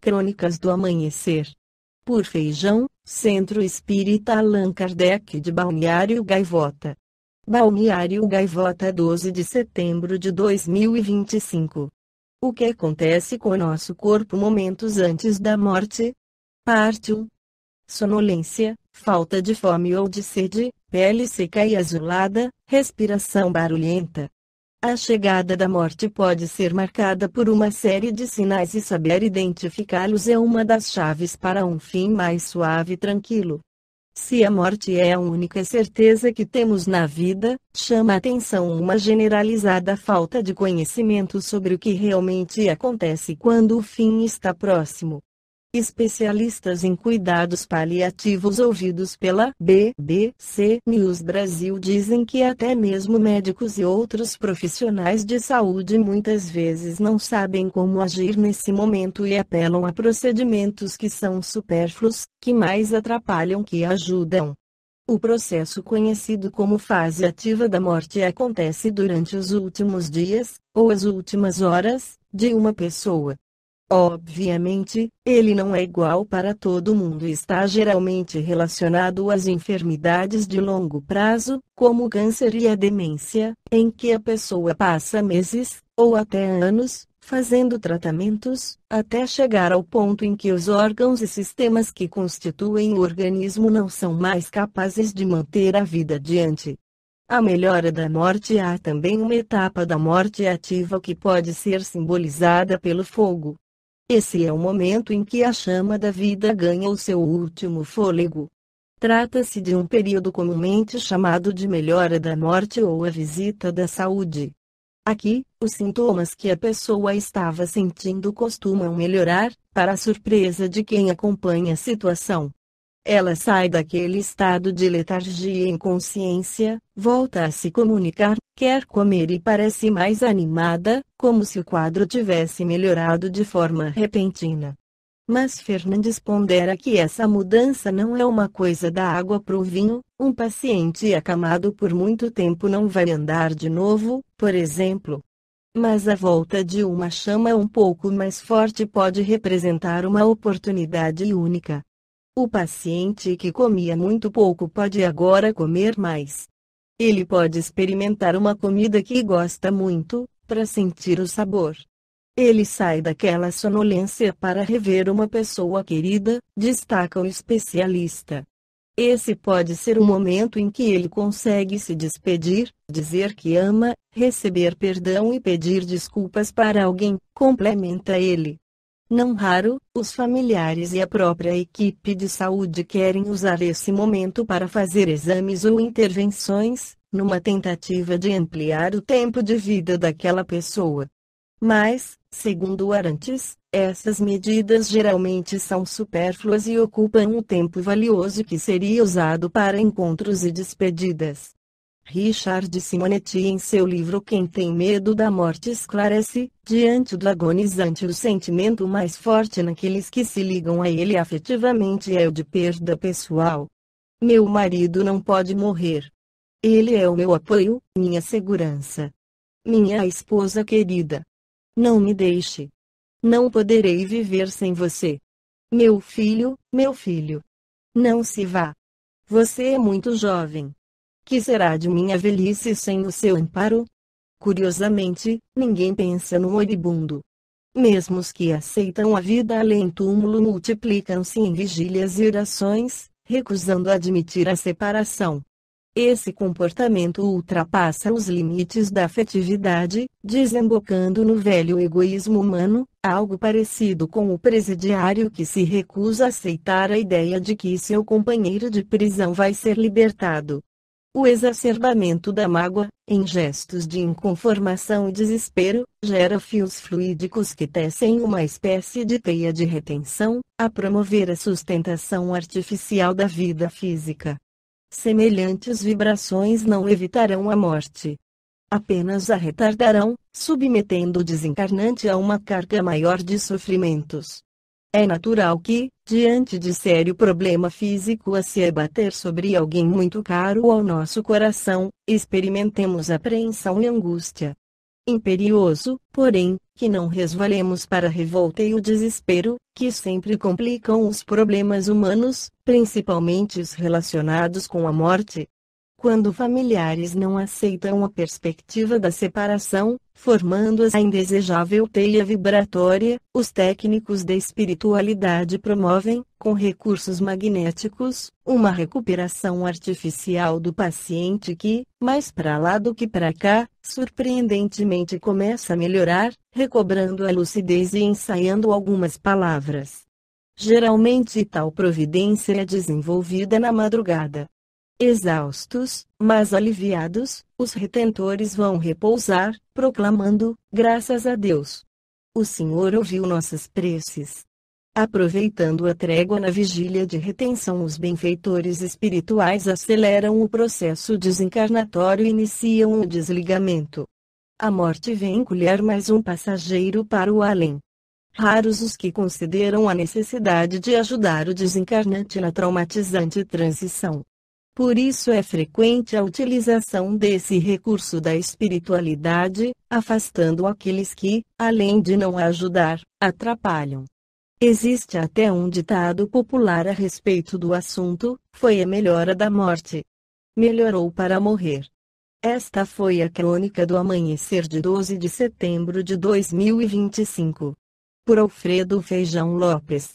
Crônicas do Amanhecer. Por Feijão, Centro Espírita Allan Kardec de Balneário Gaivota. Balneário Gaivota, 12 de setembro de 2025. O que acontece com o nosso corpo momentos antes da morte? Parte 1. Sonolência, falta de fome ou de sede, pele seca e azulada, respiração barulhenta. A chegada da morte pode ser marcada por uma série de sinais e saber identificá-los é uma das chaves para um fim mais suave e tranquilo. Se a morte é a única certeza que temos na vida, chama a atenção uma generalizada falta de conhecimento sobre o que realmente acontece quando o fim está próximo. Especialistas em cuidados paliativos ouvidos pela BBC News Brasil dizem que até mesmo médicos e outros profissionais de saúde muitas vezes não sabem como agir nesse momento e apelam a procedimentos que são supérfluos, que mais atrapalham que ajudam. O processo conhecido como fase ativa da morte acontece durante os últimos dias, ou as últimas horas, de uma pessoa. Obviamente, ele não é igual para todo mundo e está geralmente relacionado às enfermidades de longo prazo, como o câncer e a demência, em que a pessoa passa meses, ou até anos, fazendo tratamentos, até chegar ao ponto em que os órgãos e sistemas que constituem o organismo não são mais capazes de manter a vida adiante. A melhora da morte. Há também uma etapa da morte ativa que pode ser simbolizada pelo fogo. Esse é o momento em que a chama da vida ganha o seu último fôlego. Trata-se de um período comumente chamado de melhora da morte ou a visita da saúde. Aqui, os sintomas que a pessoa estava sentindo costumam melhorar, para a surpresa de quem acompanha a situação. Ela sai daquele estado de letargia e inconsciência, volta a se comunicar, quer comer e parece mais animada, como se o quadro tivesse melhorado de forma repentina. Mas Fernandes pondera que essa mudança não é uma coisa da água pro vinho. Um paciente acamado por muito tempo não vai andar de novo, por exemplo. Mas a volta de uma chama um pouco mais forte pode representar uma oportunidade única. O paciente que comia muito pouco pode agora comer mais. Ele pode experimentar uma comida que gosta muito, para sentir o sabor. Ele sai daquela sonolência para rever uma pessoa querida, destaca o especialista. Esse pode ser o momento em que ele consegue se despedir, dizer que ama, receber perdão e pedir desculpas para alguém, complementa ele. Não raro, os familiares e a própria equipe de saúde querem usar esse momento para fazer exames ou intervenções, numa tentativa de ampliar o tempo de vida daquela pessoa. Mas, segundo Arantes, essas medidas geralmente são supérfluas e ocupam um tempo valioso que seria usado para encontros e despedidas. Richard Simonetti, em seu livro Quem Tem Medo da Morte, esclarece: diante do agonizante, o sentimento mais forte naqueles que se ligam a ele afetivamente é o de perda pessoal. Meu marido não pode morrer. Ele é o meu apoio, minha segurança. Minha esposa querida. Não me deixe. Não poderei viver sem você. Meu filho. Não se vá. Você é muito jovem. Que será de minha velhice sem o seu amparo? Curiosamente, ninguém pensa no moribundo. Mesmo os que aceitam a vida além túmulo multiplicam-se em vigílias e orações, recusando admitir a separação. Esse comportamento ultrapassa os limites da afetividade, desembocando no velho egoísmo humano, algo parecido com o presidiário que se recusa a aceitar a ideia de que seu companheiro de prisão vai ser libertado. O exacerbamento da mágoa, em gestos de inconformação e desespero, gera fios fluídicos que tecem uma espécie de teia de retenção, a promover a sustentação artificial da vida física. Semelhantes vibrações não evitarão a morte. Apenas a retardarão, submetendo o desencarnante a uma carga maior de sofrimentos. É natural que, diante de sério problema físico a se abater sobre alguém muito caro ao nosso coração, experimentemos apreensão e angústia. Imperioso, porém, que não resvalemos para a revolta e o desespero, que sempre complicam os problemas humanos, principalmente os relacionados com a morte. Quando familiares não aceitam a perspectiva da separação, formando-as a indesejável teia vibratória, os técnicos da espiritualidade promovem, com recursos magnéticos, uma recuperação artificial do paciente que, mais para lá do que para cá, surpreendentemente começa a melhorar, recobrando a lucidez e ensaiando algumas palavras. Geralmente tal providência é desenvolvida na madrugada. Exaustos, mas aliviados, os retentores vão repousar, proclamando: graças a Deus. O Senhor ouviu nossas preces. Aproveitando a trégua na vigília de retenção, os benfeitores espirituais aceleram o processo desencarnatório e iniciam o desligamento. A morte vem colher mais um passageiro para o além. Raros os que consideram a necessidade de ajudar o desencarnante na traumatizante transição. Por isso é frequente a utilização desse recurso da espiritualidade, afastando aqueles que, além de não ajudar, atrapalham. Existe até um ditado popular a respeito do assunto: foi a melhora da morte. Melhorou para morrer. Esta foi a crônica do amanhecer de 12 de setembro de 2025. Por Alfredo Feijão Lopes.